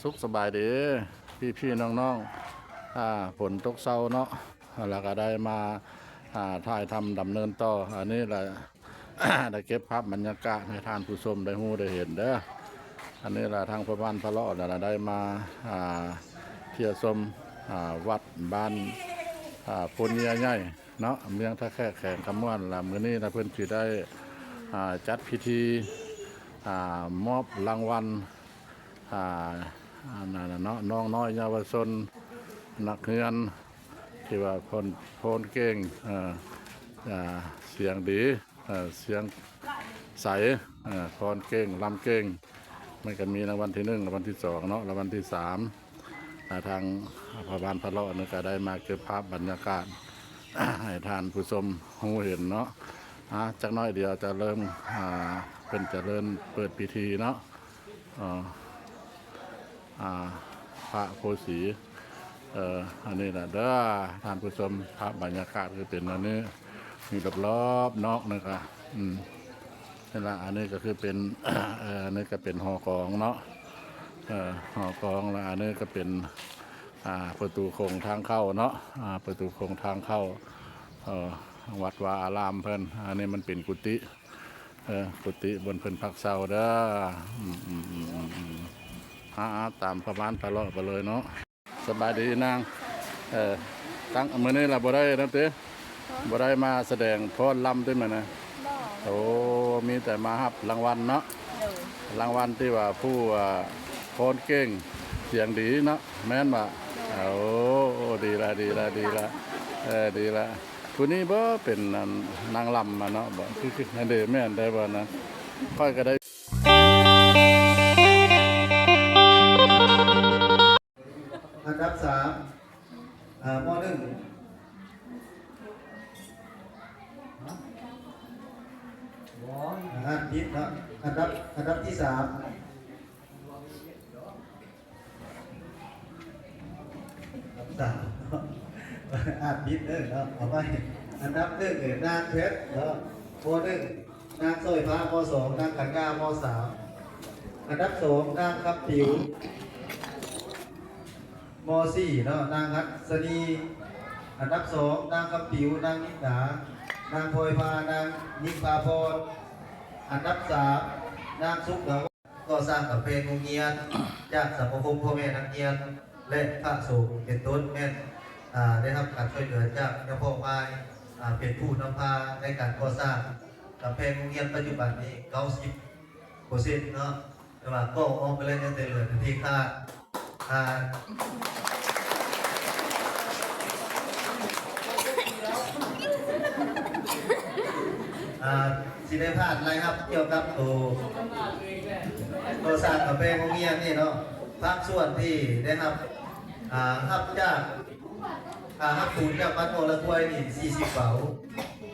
สุขสบายดีพี่น้องๆฝนตกเศร้าเนาะแล้วก็ได้มาถ่ายทำดำเนินต่ออันนี้แหละ ได้เก็บภาพบรรยากาศให้ท่านผู้ชมได้ฮู้ได้เห็นเด้ออันนี้แหละทางพระบ้านพระเลาะได้มาเที่ยวชมวัดบ้านปนเนียใหญ่เนาะเมืองท่าแค่แข่งคำม่วนละมื้อนี้นะเพิ่นสิได้จัดพิธีมอบรางวัลนั่นเนาะน้องน้อยเยาวชนนักเรียนที่ว่าโพนเก่งเสียงดีเสียงใสโพนเก่งลำเก่งมันก็มีรางวัลที่1รางวัลที่2เนาะรางวัลที่3ทางพระบานพระเลาะนี่ก็ได้มาเก็บภาพบรรยากาศ ให้ท่านผู้ชมหูเห็นเนาะจักน้อยเดียวจะเริ่มเป็นจะเริ่มเปิดพิธีเนาะพระโพธิ์ศรีอันนี้แหละเด้อท่านผู้ชมภาพบรรยากาศคือเป็นอันนี้มีรอบๆนอกนะครับนี่ละอันนี้ก็คือเป็นอันนี้ก็เป็นหอกองเนาะหอกองแล้วอันนี้ก็เป็นประตูโค้งทางเข้าเนาะประตูโค้งทางเข้าวัดวาอารามเพิ่นอันนี้มันเป็นกุฏิกุฏิบนเพิ่นพักเสาเด้อตามพระบ้านพระเลาะไปเลยเนาะสบายดีนางตั้งมื้อนี้ล่ะบ่ได้นะเต้บ่ได้มาแสดงพรลำด้วยมั้ยนะโอ้มีแต่มารับรางวัลเนาะรางวัลที่ว่าผู้พรเก่งเสียงดีเนาะแม่นบ่โอ้ดีละดีละผู้นี้บ่เป็นนางลำมาเนาะบ่คือนั่นเด้แม่นได้บ่นะค่อยก็ได้อันดับ3ม.1ผิดนะอันดับที่3ผิดเนาะเอาไปอันดับ1นางเพชรเนาะม.1นางสร้อยฟ้าม.2นางขันงาม.3อันดับ2นางคำผิวม.4 เนาะนางฮัศนีอันดับ2นางคำผิวนางนิดานางพลอยพานางนิพาพรอันดับ3นางสุขเนาะก็สร้างกับเพลงโรงเรียนจากสมาคมพ่อแม่นักเรียนและพระสงฆ์เป็นต้นแม่นได้รับการช่วยเหลือจากเจ้าพ่อไม้เป็นผู้นำพาในการก่อสร้างกับเพลงโรงเรียนปัจจุบันนี้90%เนาะแต่ว่าก็ออกไปเลยยังแต่เหลือที่ค่าสิได้พลาดอะไรครับเกี่ยวกับตัวสร้างกับเพลงโรงเรียนนี่เนาะภาคส่วนที่ได้รับรับจากรับปูนจากบ้านโนละถ้วยนี่40เป๋า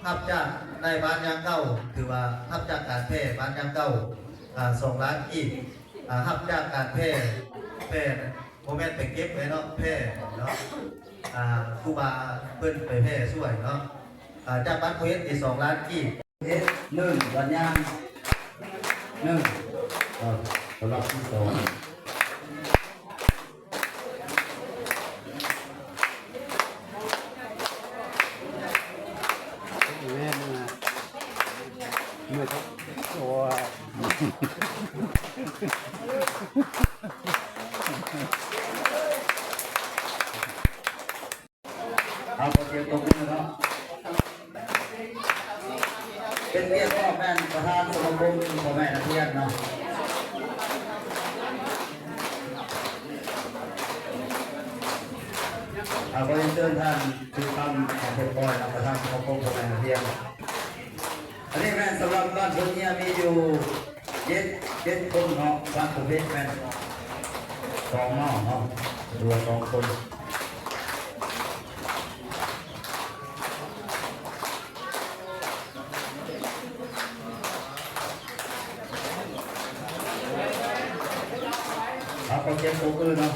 รับจากในบ้านยางเก้าถือว่ารับจากการแพร่บ้านยางเก้า2 ล้านกีบรับจากการแพร่โมเมนต์ไปเก็บไว้เนาะแพร่เนาะครูบาเพิ่นไปแพร่ช่วยเนาะจากบ้านโพเอสที่2 ล้านกีบ1วันยางรอบที่2เอาโอเคตรงนี้เนาะเป็นเรียกพ่อแม่ประธานสมาคมพ่อแม่นักเรียนเนาะขอเชิญท่านคือคำของพ่อปอยประธานสมาคมพ่อแม่นักเรียนอันนี้แม่สำหรับบ้านคนนี้มีอยู่7 คนเนาะบ้านผมเป็นแม่2 น้องเนาะรวม2 คนเอาเก็บโต๊ะเลยเนาะ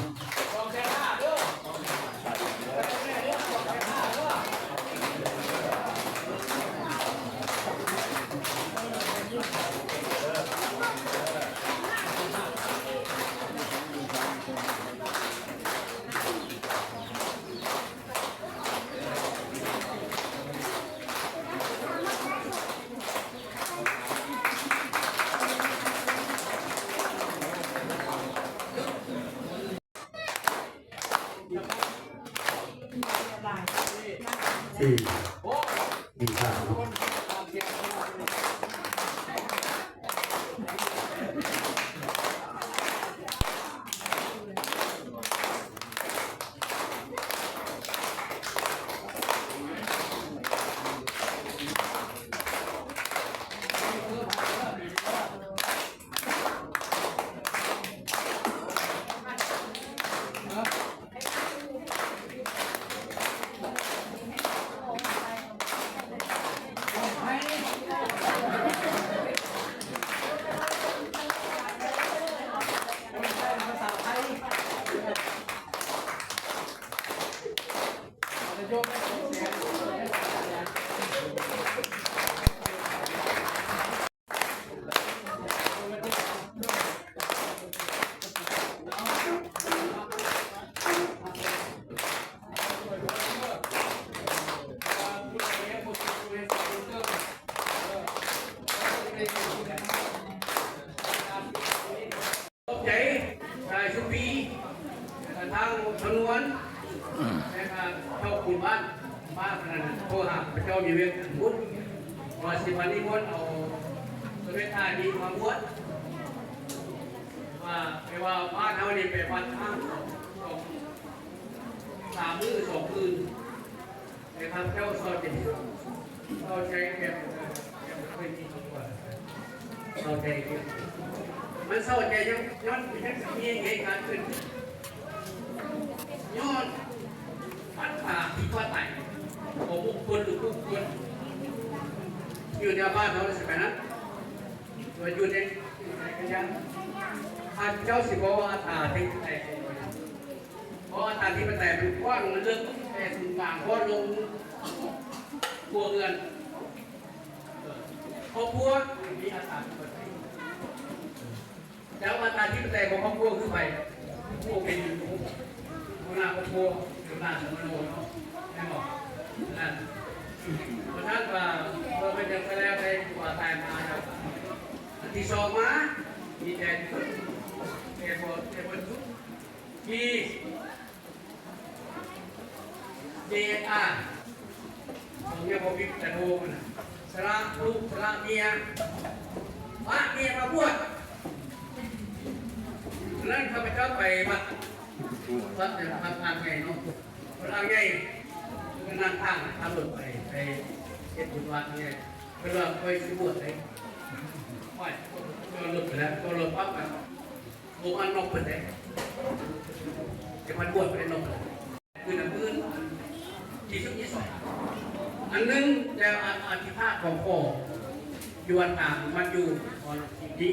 สี่มีข่าว ใจชายชุปีทางถนนนะครับเข้าคุบ้านขนาดนั้นโทรหาพระเจ้ามีเวทบุญว่าสิวันนี้มดเอาสมัยท่าดีมาบวชว่าไปว่าบ้านเขาเนี่ยไปวัดข้าง3 มื้อ 2 คืนนะครับเจ้าสอดใจแบบไม่มีตัวสอดใจมันเศร้าใจย้อนมีเหตุการณ์ขึ้นย้อนปัญหาที่ว่าตายของบุคคลหรือผู้คนอยู่ในบ้านเราใช่ไหมนะอยู่ในกันยังท่านเจ้าสิบอกว่าตาที่แตกเพราะตาที่มันแตกมันกว้างมันเรื่องแต่ถึงกลางเพราะลงครัวเรือนครอบครัวมีอาสาแล้วมาตาที่แต่ของครอบครัวคือไปพวกเป็นหัวหน้าครอบครัวหัวหน้าสมโนเนาะไม่บอกนั่นเพราะนั้นว่าเราไปยังไปแล้วไปกว่าตายมาครับที่สองมามีแต่คนทุกที่เดต้าผมยังบอกวิแต่โทมันสละลูกสละเมียว่าเมียมาบวชนั่นข้าพเจ้าไปวัดเนี่ยทำงานไงเนาะทำไงก็นั่งข้างทำรถไปเฮ็ดบุญวัดเนี่ยเพื่อไปสิบวชเลยไม่ก็หลุดไปแล้วก็หลุดปั๊บแบบผมอันนกไปเลยจะมันบวชไปนกคือน้ำพื้นที่สุดที่สองอันนึงจะอธิภาคของพ่ออยู่อันต่างมันอยู่ตอนที่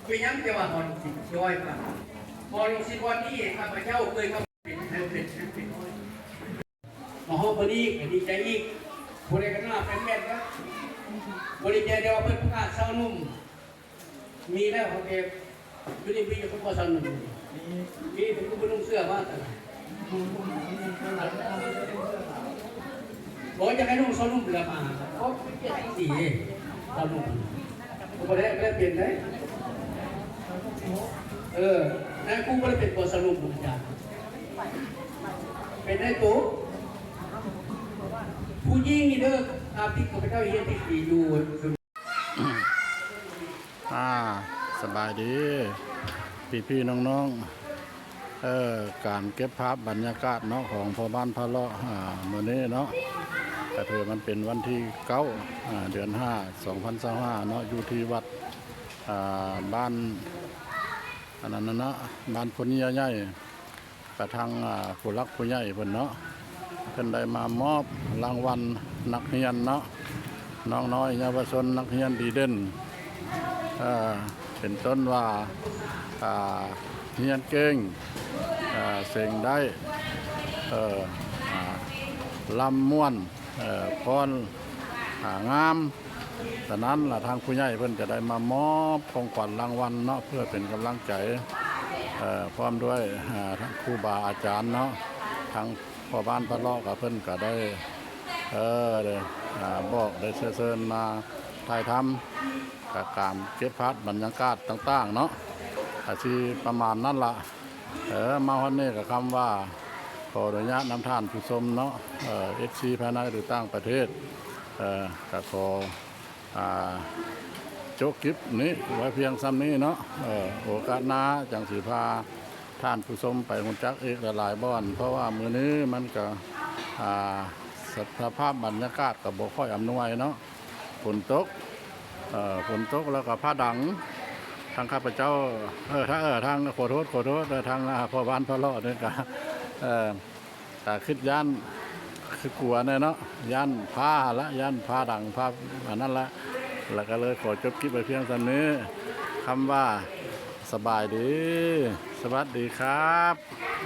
คือย้ำจะว่าหอนสิย้อยกว่าพอลงสิบวันนี้ข้าพเจ้าเคยเข้าเป็นมโหพอดีดีใจอีกคนใดก็น่าเป็นแม่นะบริเจเดียวเพื่อนประกาศเศร้านุ่มมีแล้วเขาเก็บไม่ได้มีอยู่คนพอเศร้านุ่มมีถึงก็ไม่ต้องเสื้อมากแต่บอกจะให้นุ่มเศร้านุ่มเรือมาเพราะเป็นสีเศร้านุ่มผมได้เปลี่ยนได้นั่นกูก็เลยเป็นตัวสรุปอาจารย์เป็นได้ตัวผู้ยิ่งนี่เด้ออาทิตย์กับพระเจ้าเฮียติดดีอยู่สบายดีพี่น้องๆการเก็บภาพบรรยากาศเนาะของพ่อบ้านพระเลาะมื้อนี้เนาะก็ถือมันเป็นวันที่9 เดือน 5 2025เนาะอยู่ที่วัดบ้านอันนั้นนะบ้านคนใหญ่ๆกระทั่งผู้รักผู้ใหญ่เพิ่นเนาะเพิ่นได้มามอบรางวัลนักเรียนเนาะน้องน้อยเยาวชนนักเรียนดีเด่นเป็นต้นว่าเรียนเก่งเสียงได้ลำม่วนพรงามฉะนั้นทางผู้ใหญ่เพิ่นจะได้มามอบของขวัญรางวัลเนาะเพื่อเป็นกำลังใจพร้อมด้วยทั้งครูบาอาจารย์เนาะทั้งพ่อบ้านพระเลาะกับเพิ่นก็ได้บอกได้เชิญมาถ่ายทำกับการเก็บภาพบรรยากาศต่างๆเนาะอาชีประมาณนั้นละมาวันนี้กับคำว่าข ออนุญาตนำท่านผู้ชมเนาะFC ภายในหรือต่างประเทศก็ขอจบคลิปนี้ไว้เพียงซ้ำนี้เนาะโอกาสหน้าจังสีพาท่านผู้ชมไปหุ่นจักอีกหลายๆบ่อนเพราะว่ามื้อนี้มันก็สภาพบรรยากาศก็บ่ค่อยอำนวยเนาะฝนตกแล้วก็ผ้าดังทางข้าพเจ้าทางขอโทษทางพ่อบ้านพ่อเลาะนี่ก็แต่คิดย่านคือกลัวเนี่ยเนาะย่านผ้าละย่านผ้าดังผ้าอันนั้นละแล้วก็เลยขอจบคลิปไปเพียงเท่านี้คำว่าสบายดีสวัสดีครับ